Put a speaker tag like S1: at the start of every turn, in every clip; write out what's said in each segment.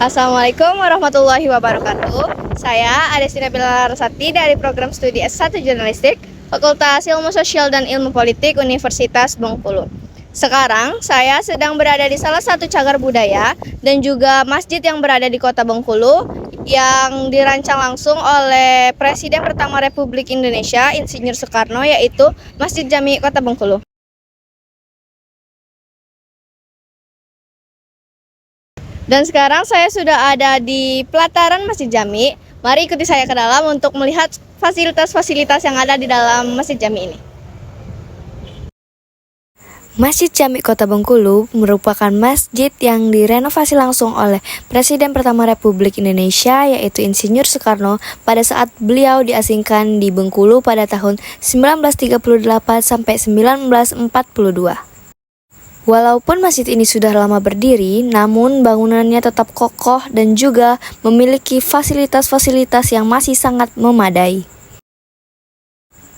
S1: Assalamualaikum warahmatullahi wabarakatuh. Saya Adestina Pilarsati dari program studi S1 Jurnalistik, Fakultas Ilmu Sosial dan Ilmu Politik Universitas Bengkulu. Sekarang saya sedang berada di salah satu cagar budaya dan juga masjid yang berada di Kota Bengkulu yang dirancang langsung oleh Presiden pertama Republik Indonesia, Insinyur Soekarno, yaitu Masjid Jami Kota Bengkulu. Dan sekarang saya sudah ada di pelataran Masjid Jami. Mari ikuti saya ke dalam untuk melihat fasilitas-fasilitas yang ada di dalam Masjid Jami ini.
S2: Masjid Jami Kota Bengkulu merupakan masjid yang direnovasi langsung oleh Presiden pertama Republik Indonesia, yaitu Insinyur Soekarno, pada saat beliau diasingkan di Bengkulu pada tahun 1938 sampai 1942. Walaupun masjid ini sudah lama berdiri, namun bangunannya tetap kokoh dan juga memiliki fasilitas-fasilitas yang masih sangat memadai.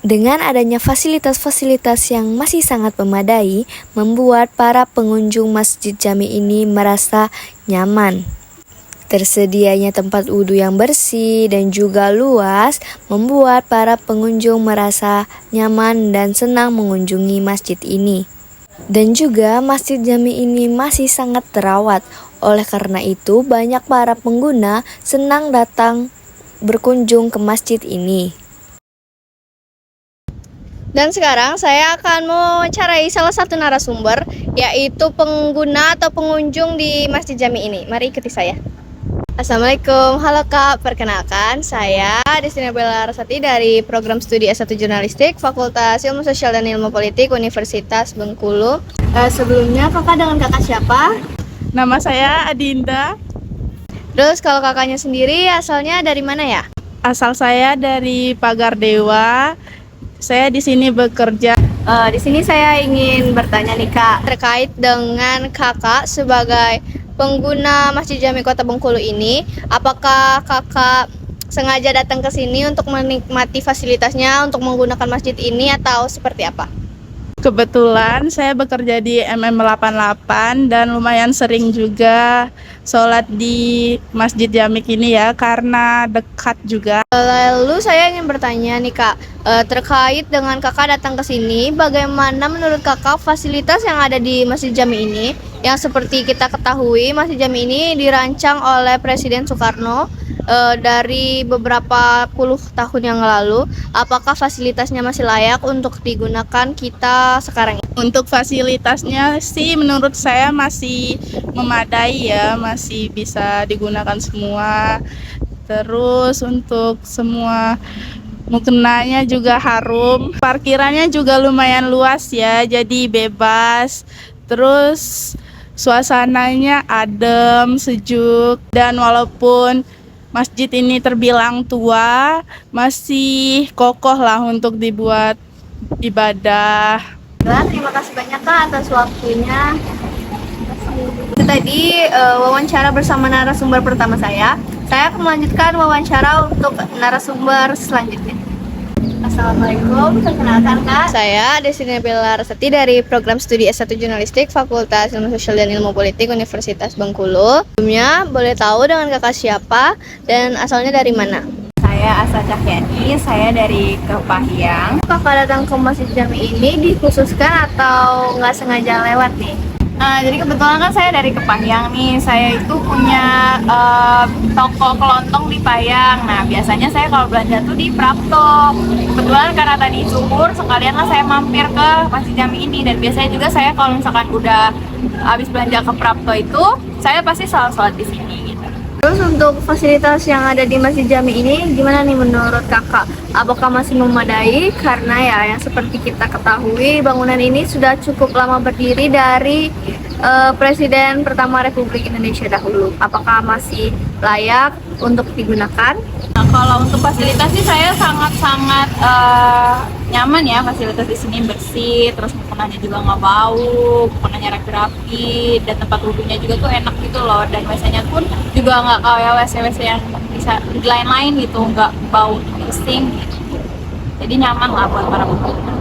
S2: Dengan adanya fasilitas-fasilitas yang masih sangat memadai, membuat para pengunjung Masjid Jami ini merasa nyaman. Tersedianya tempat wudhu yang bersih dan juga luas, membuat para pengunjung merasa nyaman dan senang mengunjungi masjid ini. Dan juga Masjid Jami ini masih sangat terawat. Oleh karena itu, banyak para pengguna senang datang berkunjung ke masjid ini.
S1: Dan sekarang saya akan mewawancarai salah satu narasumber, yaitu pengguna atau pengunjung di Masjid Jami ini. Mari ikuti saya. Assalamualaikum, halo Kak, perkenalkan saya Adestina Pilarsati dari program studi S1 Jurnalistik, Fakultas Ilmu Sosial dan Ilmu Politik Universitas Bengkulu. Sebelumnya kakak dengan kakak siapa?
S3: Nama saya Adinda.
S1: Terus kalau kakaknya sendiri asalnya dari mana ya?
S3: Asal saya dari Pagar Dewa. Saya di sini bekerja.
S1: Di sini saya ingin bertanya nih Kak, terkait dengan kakak sebagai pengguna Masjid Jami Kota Bengkulu ini, apakah kakak sengaja datang ke sini untuk menikmati fasilitasnya, untuk menggunakan masjid ini, atau seperti apa?
S3: Kebetulan saya bekerja di MM88 dan lumayan sering juga sholat di Masjid Jamik ini ya, karena dekat juga.
S1: Lalu saya ingin bertanya nih Kak, terkait dengan kakak datang ke sini, bagaimana menurut kakak fasilitas yang ada di Masjid Jami ini? Yang seperti kita ketahui, Masjid Jami ini dirancang oleh Presiden Soekarno dari beberapa puluh tahun yang lalu. Apakah fasilitasnya masih layak untuk digunakan kita sekarang ini?
S3: Untuk fasilitasnya sih menurut saya masih memadai ya, masih bisa digunakan semua. Terus untuk semua mukenanya juga harum, parkirannya juga lumayan luas ya, jadi bebas. Terus suasananya adem, sejuk, dan walaupun masjid ini terbilang tua, masih kokoh lah untuk dibuat ibadah.
S1: Terima kasih banyak Kak atas waktunya. Itu tadi wawancara bersama narasumber pertama saya. Saya akan melanjutkan wawancara untuk narasumber selanjutnya. Assalamualaikum, perkenalkan Kak. Saya Adestina Pilarsati dari program studi S1 Jurnalistik, Fakultas Ilmu Sosial dan Ilmu Politik Universitas Bengkulu. Sebelumnya boleh tahu dengan kakak siapa dan asalnya dari mana?
S4: Saya Asa Cahyani, saya dari Kepahyang.
S1: Kakak datang ke Masjid Jami ini dikhususkan atau nggak sengaja lewat nih?
S4: Jadi kebetulan kan saya dari Kepahyang nih, saya itu punya toko kelontong di Payang. Nah biasanya saya kalau belanja tuh di Prapto. Kebetulan karena tadi zuhur, sekalian lah saya mampir ke Masjid Jami ini. Dan biasanya juga saya kalau misalkan udah habis belanja ke Prapto itu, saya pasti selalu sholat di sini gitu.
S1: Terus untuk fasilitas yang ada di Masjid Jami ini gimana nih menurut kakak? Apakah masih memadai? Karena ya yang seperti kita ketahui bangunan ini sudah cukup lama berdiri dari Presiden pertama Republik Indonesia dahulu. Apakah masih layak untuk digunakan?
S4: Nah kalau untuk fasilitas sih saya sangat-sangat nyaman ya, fasilitas di sini bersih, terus mukenanya juga nggak bau, mukenanya rapi-rapi, dan tempat wudhunya juga tuh enak gitu loh, dan WC-nya pun juga nggak kayak WC-WC yang bisa di lain-lain gitu, nggak bau pusing gitu. Jadi nyaman lah buat para pengguna.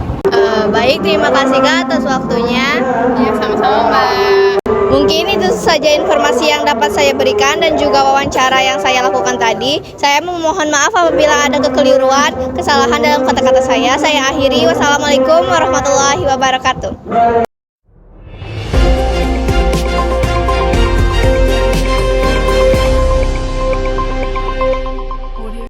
S1: Baik, terima kasih Kak atas waktunya.
S4: Ya sama-sama Mbak.
S1: Mungkin itu saja informasi yang dapat saya berikan dan juga wawancara yang saya lakukan tadi. Saya memohon maaf apabila ada kekeliruan, kesalahan dalam kata-kata saya. Saya akhiri. Wassalamualaikum warahmatullahi wabarakatuh.